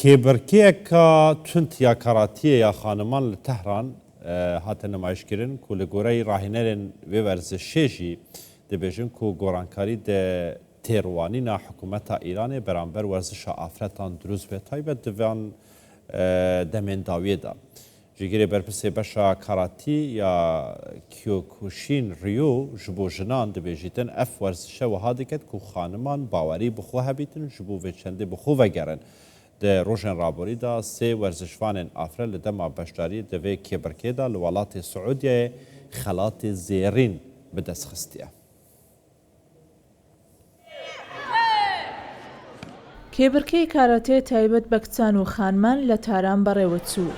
کێبەرکەیەکە تونت یا کاراتیە یا خانمان لە تەهران هاتە نمایشکردن و لە گۆرەی ڕاهێنەرێن وێ وەرزشێژی دەبێژن و گۆڕانکاری دە تێڕوانینە حکوومەتە ئیرانێ بەرامبەر وەرزشە ئافرەتان دروست بێت تایبەت دەڤیان دەمێنداویێدا جگەرێ بەرپرسێ بەشە کاراتی یا کیۆکوشین ریۆ ji bo jinan dibêjîtin ev werzişe wiha diket ku xaniman bawerî bi xwe hebîtin ji bo vê çendê bi xwe vegerin. Di rojên raborî da sê werzişvanên afre li dema beşdarî di vê kêbirkê da li welatê Siûdiyayê xelatê zêrîn bi dest xistiye. کێبرکەی کاراتێ تایبەت بە کچان و خانمان لە تاران بەڕێوە چوو.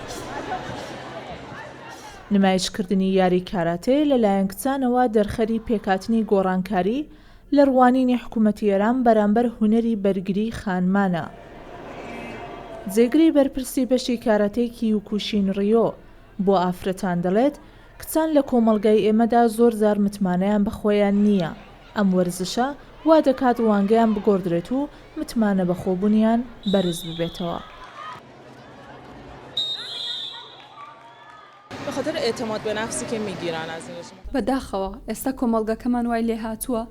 نمایشکردنی یاری کاراتێ لەلایەن کچانەوە دەرخەری پێکاتنی گۆڕانکاری لە ڕوانینی حکوومەتی ئێران بەرامبەر هونەری بەرگری خانمانە. جێگری بەرپرسی بەشی کاراتێ کیۆکوشین ریۆ بۆ ئافرەتان دەڵێت کچان لە کۆمەڵگای ئێمەدا زۆر جار متمانەیان بەخۆیان نییە. ئەم وەرزشە وا دەکات وانگەیان بگۆڕدرێت و متمانە بەخۆبوونیان بەرز ببێتەوە. بەخاطر اعتماد به نفسی که میگیرن از این رژیم بەداخەوە ئێستا کۆمەڵگەکەمان وای لێ هاتووە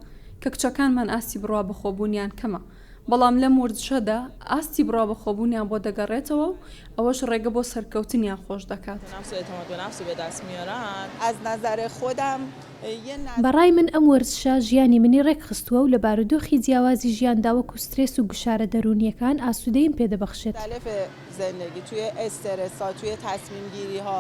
کە کچەکانمان ئاستی بڕوا بەخۆبوونیان کەمە بەڵام لەم وردشەدا ئاستی بڕوا بەخۆبوونیان بۆ دەگەڕێتەوە و ئەوەش ڕێگە بۆ سەرکەوتنیان خۆش دەکات. اعتماد به نفسی به دست میارن. از نظر خودم بەڕای من ئەم وەرزشە ژیانی منی ڕێکخستووە و لە بارودۆخی جیاوازی ژیاندا وەکو سترێس و گشارە دەرونیەکان ئاسوودەیم پێدەبەخشێت. مختلف زندگی توی استرس‌ها توی تصمیم گیری‌ها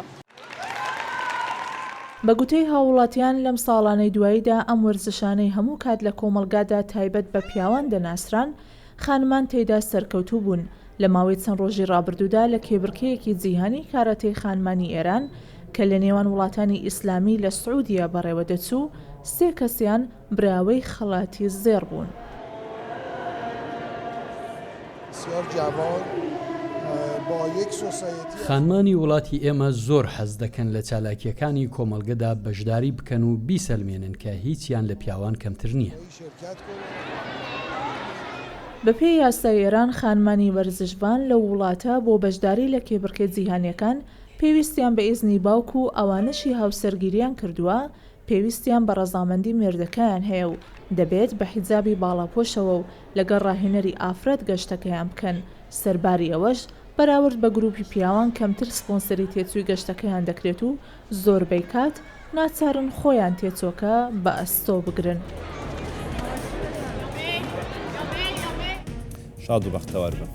بە گوتەی هاوڵاتیان لەم ساڵانەی دواییدا ئەم وەرزشانەی هەموو کات لە کۆمەڵگادا تایبەت بە پیاوان دەناسران خانمان تێیدا سەرکەوتوو بوون لە ماوەی چەند ڕۆژی ڕابردوودا لە کێبرکەیەکی جیهانی کاراتێی خانمانی ئێران کە لە نێوان وڵاتانی ئیسلامی لە سعودیا بەڕێوە دەچوو سێ کەسیان براوەی خەڵاتی زێڕ بوون. خانمانی وڵاتی ئێمە زۆر حەز دەکەن لە چالاکیەکانی کۆمەڵگەدا بەشداری بکەن و بیسەلمێنن کە هیچیان لە پیاوان کەمتر نییە. بەپێی یاسای ئێران خانمانی وەرزشبان لە وڵاتە بۆ بەشداری لە کێبرکە جیهانیەکان پێویستیان بە ئیزنی باوکو و ئەوانەشی هاوسەرگیریان کردووە پێویستیان بە ڕەزامەندی مێردەکەیان هەیە و دەبێت بە حیجابی باڵاپۆشەوە و لەگەڵ ڕاهێنەری ئافرەت گەشتەکەیان بکەن. سەرباری ئەوەش بەراورد بە گروپی پیاوان کەمتر سپۆنسەری تێچووی گەشتەکەیان دەکرێت و زۆربەی کات ناچارن خۆیان تێچۆکە بە ئەستۆ بگرن. شاد و بەختەوەر بن.